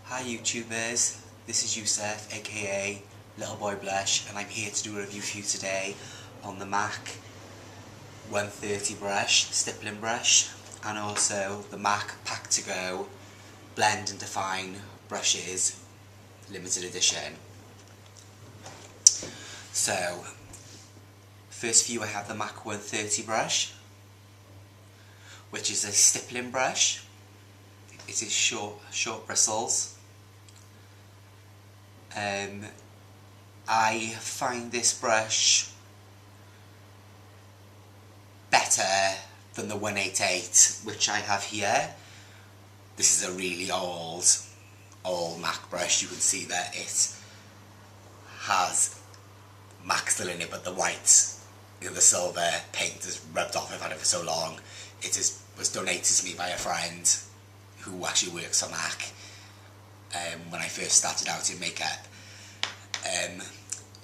Hi YouTubers, this is Yusuf aka Little Boy Blush, and I'm here to do a review for you today on the MAC 130 brush, stippling brush, and also the MAC Pack to Go Blend and Define brushes, limited edition. So, first for you I have the MAC 130 brush, which is a stippling brush. It is short bristles. I find this brush better than the 188, which I have here. This is a really old MAC brush. You can see that it has MAC still in it, but the white, the silver paint is rubbed off. I've had it for so long. Was donated to me by a friend who actually works for MAC when I first started out in makeup.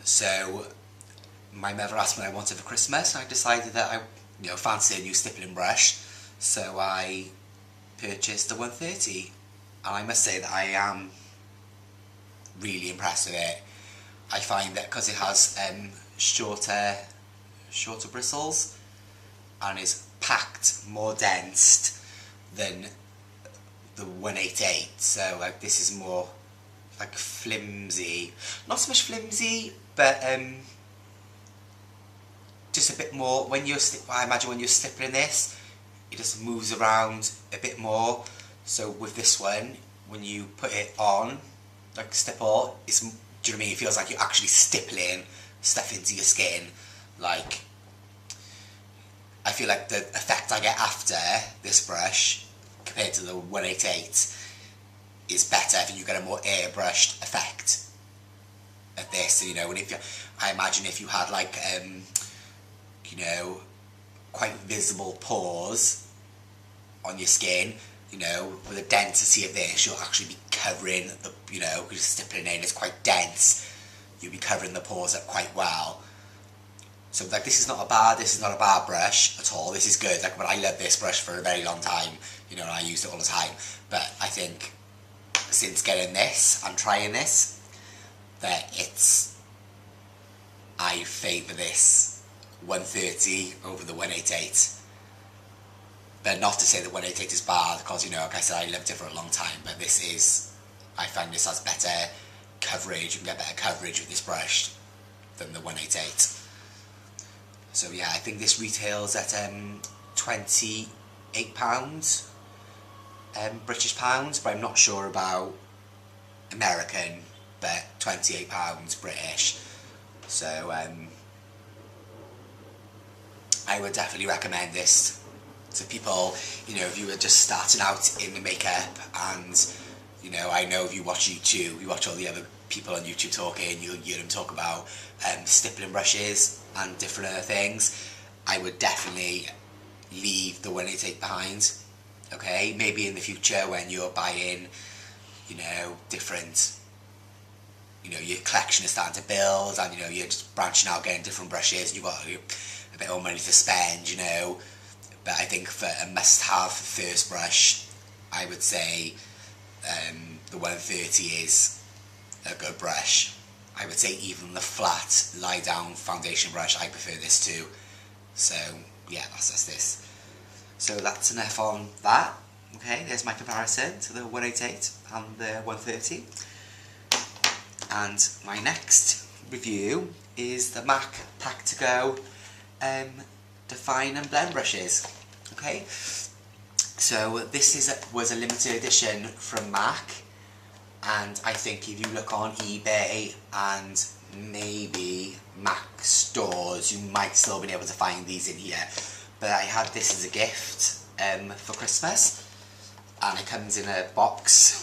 So my mother asked me what I wanted for Christmas, and I decided that I fancy a new stippling brush, so I purchased the 130, and I must say that I am really impressed with it. I find that because it has shorter bristles and is packed more dense than the 188, so this is more like flimsy, not so much flimsy, but just a bit more. I imagine when you're stippling this, it just moves around a bit more. So with this one, when you put it on, like stipple, do you know what I mean? It feels like you're actually stippling stuff into your skin. Like, I feel like the effect I get after this brush compared to the 188 is better. I think you get a more airbrushed effect of this. And I imagine if you had like quite visible pores on your skin, with the density of this, you'll actually be covering the, because you're stippling in, it's quite dense, you'll be covering the pores up quite well. So like this is not a bad brush at all. This is good. Like, but I love this brush for a very long time, and I use it all the time. But I think since getting this and trying this, that I favour this 130 over the 188. But not to say that 188 is bad, because like I said, I lived it for a long time. But I find this has better coverage. You can get better coverage with this brush than the 188. So yeah, I think this retails at £28 British pounds, but I'm not sure about American, but £28 British. So I would definitely recommend this to people, if you were just starting out in the makeup, and I know if you watch YouTube, you watch all the other people on YouTube talking, you'll hear them talk about stippling brushes and different other things. I would definitely leave the 188 behind. Okay, maybe in the future when you're buying, different, your collection is starting to build, and you're just branching out, getting different brushes, and you've got a bit more money to spend, But I think for a must-have first brush, I would say the 130 is a good brush. I would say even the flat lie-down foundation brush, I prefer this too. So yeah, that's this. So that's enough on that. Okay, there's my comparison to the 188 and the 130. And my next review is the MAC Pack to Go Define and Blend brushes. Okay, so this was a limited edition from MAC, and I think if you look on eBay and maybe MAC stores, you might still be able to find these in here. But I had this as a gift for Christmas, and it comes in a box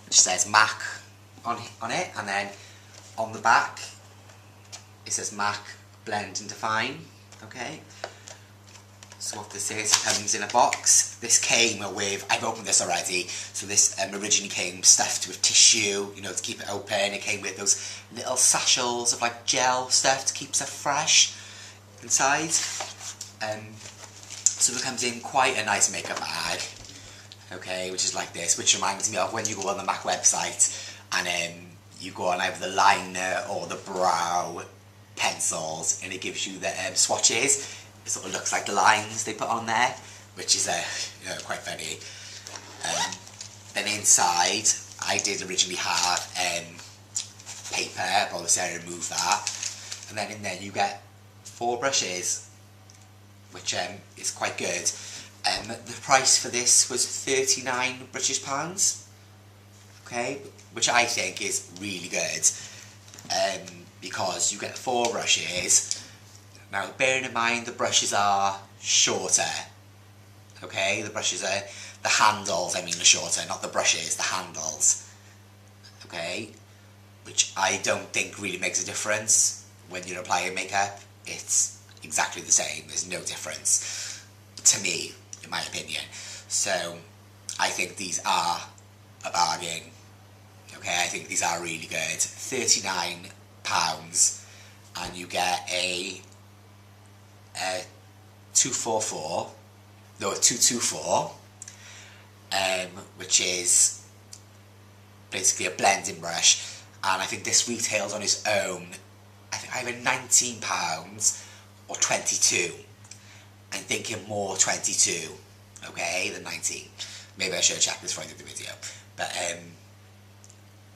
which says MAC on it, and then on the back it says MAC Blend and Define. Okay, so what this is, it comes in a box. This came with, I've opened this already, so this originally came stuffed with tissue, to keep it open. It came with those little sachets of like gel stuff to keep stuff fresh inside. So it comes in quite a nice makeup bag. okay, which is like this, which reminds me of when you go on the MAC website and you go on either the liner or the brow pencils, and it gives you the swatches. It sort of looks like the lines they put on there, which is quite funny. Then inside, I did originally have paper, but obviously I removed that. And then in there you get 4 brushes, which is quite good. The price for this was £39 British pounds, okay, which I think is really good, because you get 4 brushes. Now, bearing in mind the brushes are shorter, okay, the handles, I mean, are shorter, not the brushes, the handles, okay, which I don't think really makes a difference when you're applying makeup. It's exactly the same, there's no difference, to me, in my opinion. So, I think these are a bargain, okay, I think these are really good. £39, and you get a 224, which is basically a blending brush, and I think this retails on its own, I think either £19 or 22. I'm thinking more 22, okay, than 19. Maybe I should have checked this before I did the video, but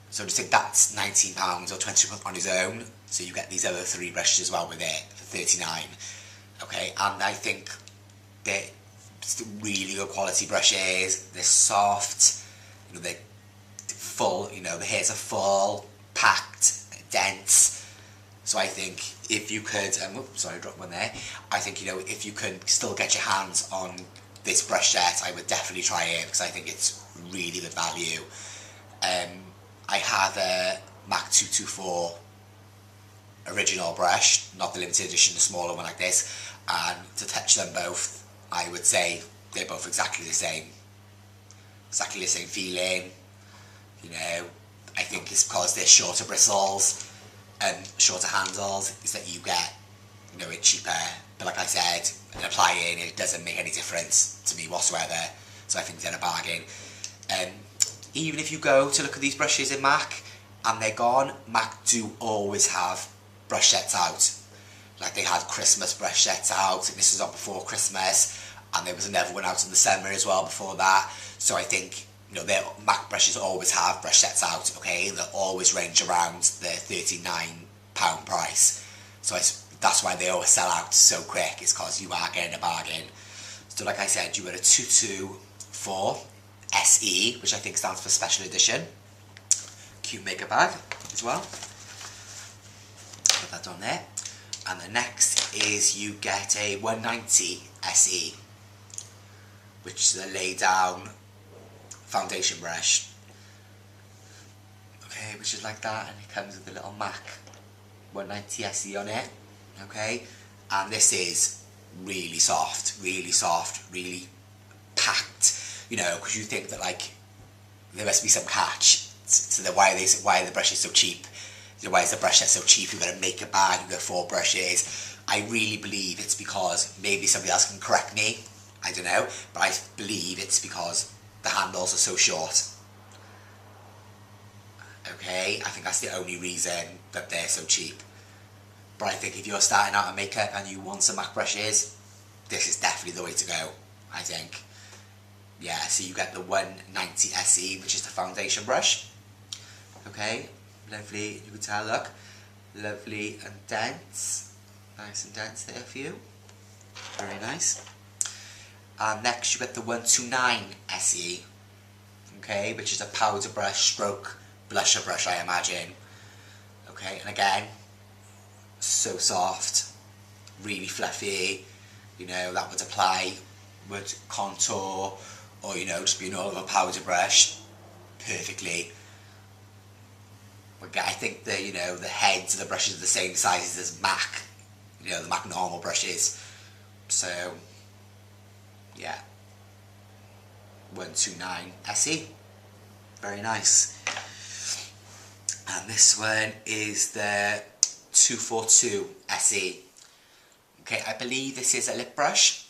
so just think that's £19 or 20 on its own, so you get these other 3 brushes as well with it for 39. Okay, and I think they're really good quality brushes. They're soft, they're full, the hairs are full, packed, dense. So I think if you could, sorry, I dropped one there. I think, if you can still get your hands on this brush set, I would definitely try it, because I think it's really good value. I have a MAC 224 original brush, not the limited edition, the smaller one like this, and to touch them both, I would say they're both exactly the same feeling. I think it's because they're shorter bristles and shorter handles, is that you get it cheaper, but like I said, applying it doesn't make any difference to me whatsoever, so I think they're a bargain. Even if you go to look at these brushes in MAC and they're gone, MAC do always have brush sets out. Like they had Christmas brush sets out, and this was on before Christmas, and there was another one out in the summer as well before that. So I think their MAC brushes always have brush sets out, okay, and they'll always range around the £39 price. So that's why they always sell out so quick, is because you are getting a bargain. So like I said, you got a 224 SE, which I think stands for Special Edition. Cute makeup bag as well. Put that on there. And the next is you get a 190 SE, which is a lay down foundation brush. Okay, which is like that, and it comes with a little MAC 190 SE on it. Okay, and this is really soft, really packed. Because you think that like there must be some catch to why the brush is so cheap. Why is the brush set so cheap? You've got a makeup bag, you've got 4 brushes. I really believe it's because, maybe somebody else can correct me, I don't know, but I believe it's because the handles are so short. Okay, I think that's the only reason that they're so cheap. But I think if you're starting out on makeup and you want some MAC brushes, this is definitely the way to go, I think. Yeah, so you get the 190 SE, which is the foundation brush. Okay, lovely, you can tell, look, lovely and dense. Nice and dense there for you. Very nice. And next you get the 129 SE, okay, which is a powder brush stroke blusher brush, I imagine. Okay, and again, so soft, really fluffy, that would apply, would contour, or just be an all over powder brush perfectly. I think the the heads of the brushes are the same sizes as MAC, the MAC normal brushes. So yeah, 129 SE, very nice. And this one is the 242 SE. Okay, I believe this is a lip brush.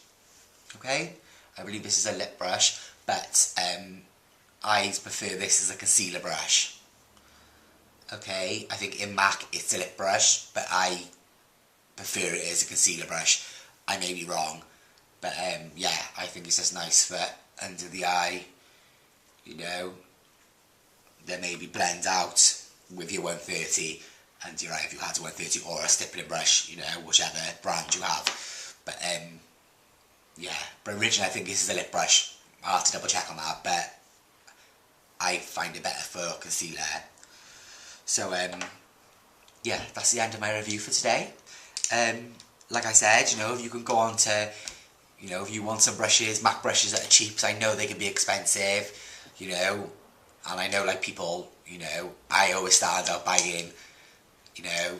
Okay, I believe this is a lip brush, but I prefer this as a concealer brush. Okay, I think in MAC it's a lip brush, but I prefer it as a concealer brush. I may be wrong, but yeah, I think it's just nice for under the eye, you know, then maybe blend out with your 130 under your eye if you had a 130, or a stippling brush, you know, whichever brand you have. But yeah, but originally I think this is a lip brush. I'll have to double check on that, but I find it better for concealer. So yeah, that's the end of my review for today. Like I said, you know, if you can go on to, you know, if you want some brushes, MAC brushes that are cheap, because I know they can be expensive, you know, and I know like people, you know, I always started out buying, you know,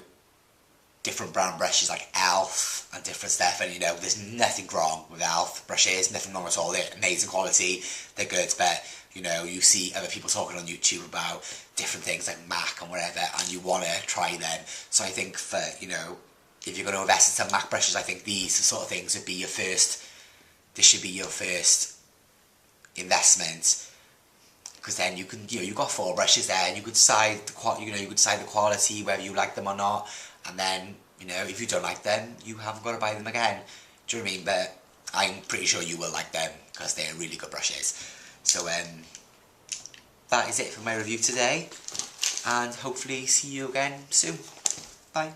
different brand brushes like e.l.f. and different stuff, and you know, there's nothing wrong with e.l.f. brushes, nothing wrong at all. They're amazing quality, they're good, but you know, you see other people talking on YouTube about different things like MAC and whatever, and you want to try them. So I think for, you know, if you're going to invest in some MAC brushes, I think these sort of things would be your first, this should be your first investment, because then you can, you know, you've got 4 brushes there, and you could decide the you could decide the quality, whether you like them or not, and then, you know, if you don't like them, you haven't got to buy them again. Do you know what I mean? But I'm pretty sure you will like them, because they're really good brushes. So that is it for my review today, and hopefully see you again soon. Bye.